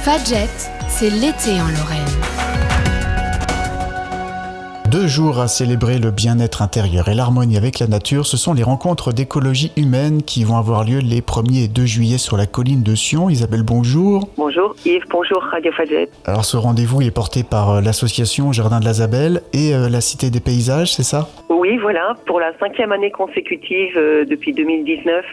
Fadjet, c'est l'été en Lorraine. 2 jours à célébrer le bien-être intérieur et l'harmonie avec la nature, ce sont les rencontres d'écologie humaine qui vont avoir lieu les 1er et 2 juillet sur la colline de Sion. Isabelle, bonjour. Bonjour Yves, bonjour Radio Fadjet. Alors ce rendez-vous est porté par l'association Jardin de la Zabelle et la Cité des Paysages, c'est ça ? Oui, voilà, pour la 5e année consécutive depuis 2019,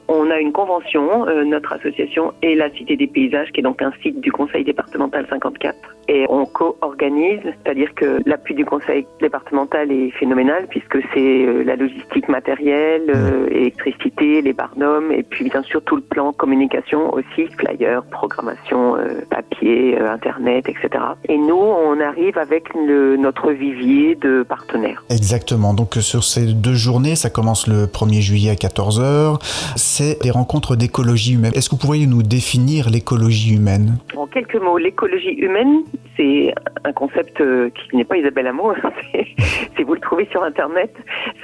on a une convention, notre association et la Cité des Paysages, qui est donc un site du Conseil départemental 54. Et on co-organise, c'est-à-dire que l'appui du Conseil départemental est phénoménal puisque c'est la logistique matérielle, électricité, les barnums et puis bien sûr tout le plan communication aussi, flyers, programmation, papier, internet, etc. Et nous, on arrive avec notre vivier de partenaires. Exactement, donc sur ces 2 journées, ça commence le 1er juillet à 14h, c'est des rencontres d'écologie humaine. Est-ce que vous pourriez nous définir l'écologie humaine ? En quelques mots, l'écologie humaine, c'est un concept qui n'est pas Isabelle Hameau, si vous le trouvez sur Internet.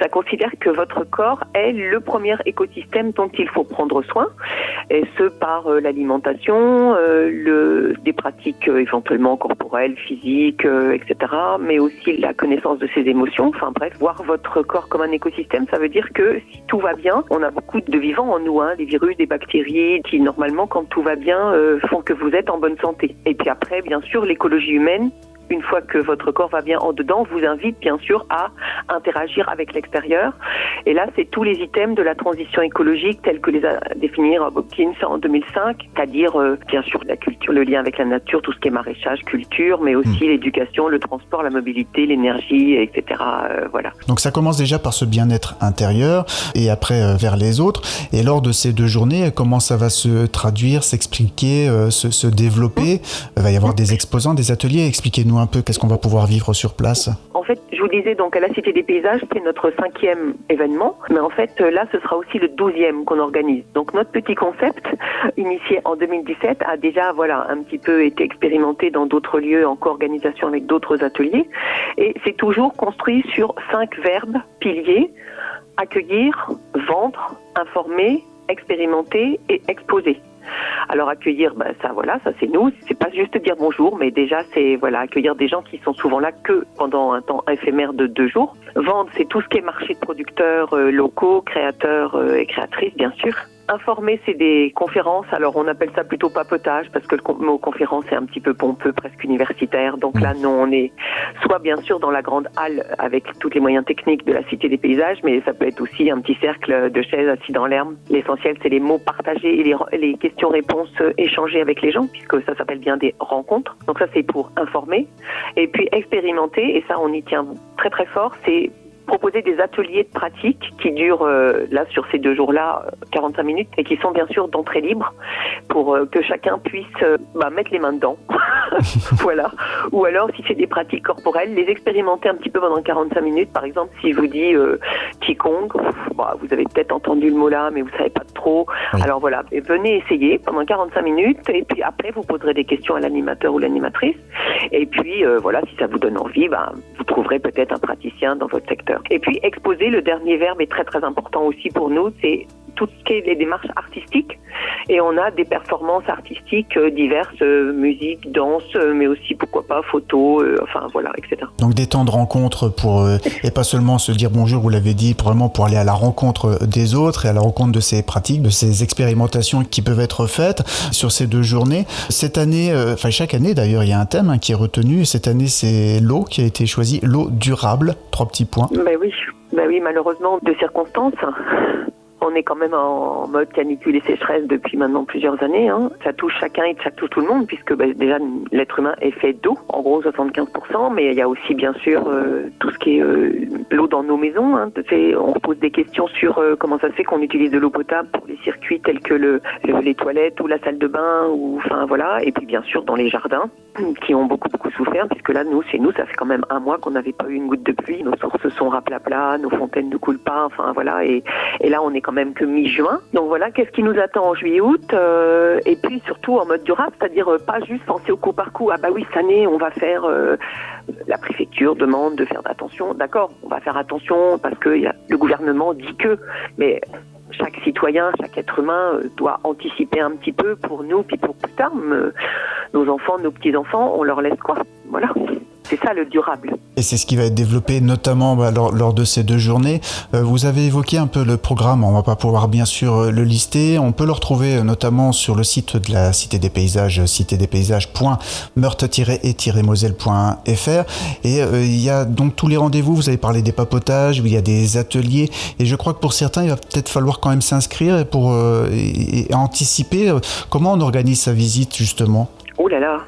Ça considère que votre corps est le premier écosystème dont il faut prendre soin, et ce par l'alimentation, des pratiques éventuellement corporelles, physiques, etc., mais aussi la connaissance de ses émotions. Enfin bref, voir votre corps comme un écosystème, ça veut dire que si tout va bien, on a beaucoup de vivants en nous, les virus, des bactéries, qui normalement, quand tout va bien, font que vous êtes en bonne santé. Et puis après, bien sûr, l'écologie humaine, une fois que votre corps va bien en dedans, vous invite bien sûr à interagir avec l'extérieur. Et là, c'est tous les items de la transition écologique tels que les a définis Rob Hopkins en 2005, c'est-à-dire bien sûr la culture, le lien avec la nature, tout ce qui est maraîchage, culture, mais aussi l'éducation, le transport, la mobilité, l'énergie, etc. Voilà. Donc ça commence déjà par ce bien-être intérieur et après vers les autres. Et lors de ces 2 journées, comment ça va se traduire, s'expliquer, se développer ? Il va y avoir des exposants, des ateliers. Expliquez-nous un peu qu'est-ce qu'on va pouvoir vivre sur place. En fait, je vous disais donc à la Cité des Paysages, c'est notre 5e événement, mais en fait là ce sera aussi le 12e qu'on organise. Donc notre petit concept, initié en 2017, a déjà un petit peu été expérimenté dans d'autres lieux en co-organisation avec d'autres ateliers, et c'est toujours construit sur 5 verbes piliers: accueillir, vendre, informer, expérimenter et exposer. Alors accueillir, ça c'est nous, c'est pas juste dire bonjour, mais déjà c'est accueillir des gens qui sont souvent là que pendant un temps éphémère de 2 jours. Vendre, c'est tout ce qui est marché de producteurs locaux, créateurs et créatrices bien sûr. Informer, c'est des conférences, alors on appelle ça plutôt papotage parce que le mot conférence est un petit peu pompeux, presque universitaire. Donc là, non, on est soit bien sûr dans la grande halle avec tous les moyens techniques de la Cité des Paysages, mais ça peut être aussi un petit cercle de chaises assis dans l'herbe. L'essentiel, c'est les mots partagés et les questions-réponses échangées avec les gens, puisque ça s'appelle bien des rencontres. Donc ça, c'est pour informer. Et puis expérimenter, et ça, on y tient très très fort, c'est proposer des ateliers de pratique qui durent, là, sur ces 2 jours-là, 45 minutes et qui sont bien sûr d'entrée libre pour que chacun puisse mettre les mains dedans. Voilà. Ou alors, si c'est des pratiques corporelles, les expérimenter un petit peu pendant 45 minutes. Par exemple, si je vous dis Qigong, vous avez peut-être entendu le mot là, mais vous savez pas trop. Oui. Alors voilà, et venez essayer pendant 45 minutes et puis après, vous poserez des questions à l'animateur ou l'animatrice. Et puis, si ça vous donne envie, vous trouverez peut-être un praticien dans votre secteur. Et puis exposer, le dernier verbe est très très important aussi pour nous, c'est tout ce qui est les démarches artistiques. Et on a des performances artistiques diverses, musique, danse, mais aussi pourquoi pas photos, etc. Donc des temps de rencontre pour et pas seulement se dire bonjour, vous l'avez dit, vraiment pour aller à la rencontre des autres et à la rencontre de ces pratiques, de ces expérimentations qui peuvent être faites sur ces 2 journées. Cette année, chaque année d'ailleurs, il y a un thème qui est retenu. Cette année, c'est l'eau qui a été choisie, l'eau durable. 3 petits points. Oui, malheureusement, de circonstances. On est quand même en mode canicule et sécheresse depuis maintenant plusieurs années. Ça touche chacun et ça touche tout le monde puisque déjà l'être humain est fait d'eau, en gros 75%, mais il y a aussi bien sûr tout ce qui est l'eau dans nos maisons. On se pose des questions sur comment ça se fait qu'on utilise de l'eau potable pour les circuits tels que les toilettes ou la salle de bain, et puis bien sûr dans les jardins qui ont beaucoup souffert puisque là, chez nous, ça fait quand même 1 mois qu'on n'avait pas eu une goutte de pluie, nos sources sont raplapla, nos fontaines ne coulent pas, et là on est quand même que mi-juin. Donc voilà, qu'est-ce qui nous attend en juillet-août et puis surtout en mode durable, c'est-à-dire pas juste penser au coup par coup. Cette année, on va faire... la préfecture demande de faire attention. D'accord, on va faire attention parce que le gouvernement dit que... Mais chaque citoyen, chaque être humain doit anticiper un petit peu pour nous, puis pour plus tard, nos enfants, nos petits-enfants, on leur laisse quoi? Voilà. C'est ça le durable. Et c'est ce qui va être développé notamment lors de ces 2 journées. Vous avez évoqué un peu le programme, on va pas pouvoir bien sûr le lister. On peut le retrouver notamment sur le site de la Cité des Paysages, citédespaysages.meurthe-et-moselle.fr. Et il y a donc tous les rendez-vous, vous avez parlé des papotages, il y a des ateliers. Et je crois que pour certains, il va peut-être falloir quand même s'inscrire pour et anticiper. Comment on organise sa visite justement? Oh là là.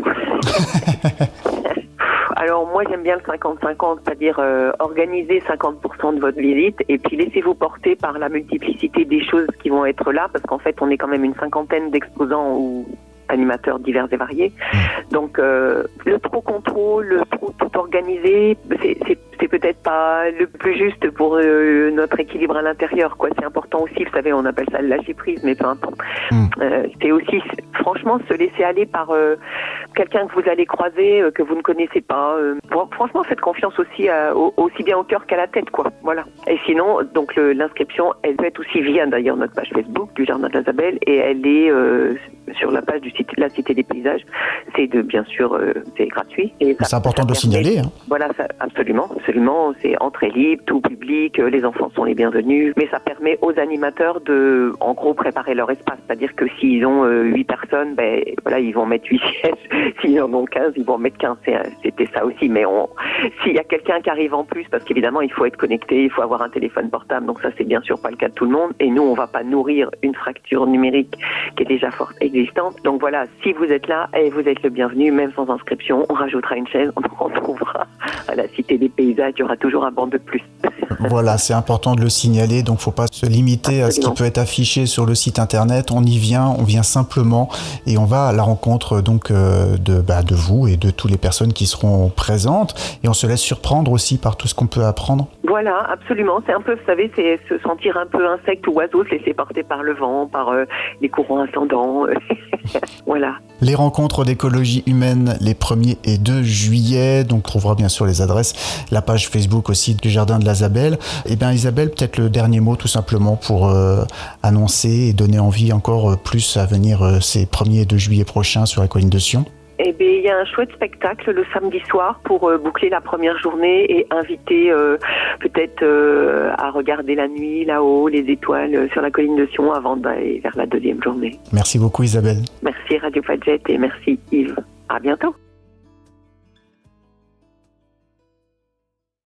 Alors moi j'aime bien le 50-50, c'est-à-dire organiser 50% de votre visite et puis laissez-vous porter par la multiplicité des choses qui vont être là, parce qu'en fait on est quand même une 50aine d'exposants ou animateurs divers et variés. Donc le trop contrôle, le trop tout organisé, c'est peut-être pas le plus juste pour notre équilibre à l'intérieur, quoi. C'est important aussi, vous savez, on appelle ça le lâcher prise, mais peu importe. C'est aussi franchement se laisser aller par quelqu'un que vous allez croiser, que vous ne connaissez pas. Franchement, faites confiance aussi aussi bien au cœur qu'à la tête, quoi. Voilà. Et sinon, donc l'inscription, elle peut être aussi via d'ailleurs notre page Facebook du Jardin de l'Azabelle, et elle est sur la page du la Cité des Paysages. C'est bien sûr, c'est gratuit. Et c'est important de le signaler. Hein. Voilà, absolument. C'est entrée libre, tout public, les enfants sont les bienvenus, mais ça permet aux animateurs de, en gros, préparer leur espace. C'est-à-dire que s'ils ont 8 personnes, voilà, ils vont mettre 8 sièges. S'ils en ont 15, ils vont mettre 15. C'était ça aussi. Mais s'il y a quelqu'un qui arrive en plus, parce qu'évidemment, il faut être connecté, il faut avoir un téléphone portable, donc ça, c'est bien sûr pas le cas de tout le monde. Et nous, on va pas nourrir une fracture numérique qui est déjà forte existante. Donc voilà, si vous êtes là, vous êtes le bienvenu, même sans inscription. On rajoutera une chaise, on retrouvera à la Cité des Paysages, il y aura toujours un banc de plus. Voilà, c'est important de le signaler, donc faut pas se limiter à ce qui peut être affiché sur le site internet. On vient simplement et on va à la rencontre donc de vous et de toutes les personnes qui seront présentes, et on se laisse surprendre aussi par tout ce qu'on peut apprendre. Voilà, absolument. C'est un peu, vous savez, c'est se sentir un peu insecte ou oiseau, se laisser porter par le vent, par les courants ascendants. Voilà. Les rencontres d'écologie humaine les 1er et 2 juillet, donc on trouvera bien sûr les adresses, la page Facebook aussi du Jardin de l'Azabelle. Eh bien Isabelle, peut-être le dernier mot tout simplement pour annoncer et donner envie encore plus à venir ces 1er et 2 juillet prochains sur la colline de Sion. Eh bien, il y a un chouette spectacle le samedi soir pour boucler la première journée et inviter peut-être à regarder la nuit là-haut, les étoiles sur la colline de Sion avant d'aller vers la 2e journée. Merci beaucoup Isabelle. Merci Radio Padgett et merci Yves. À bientôt.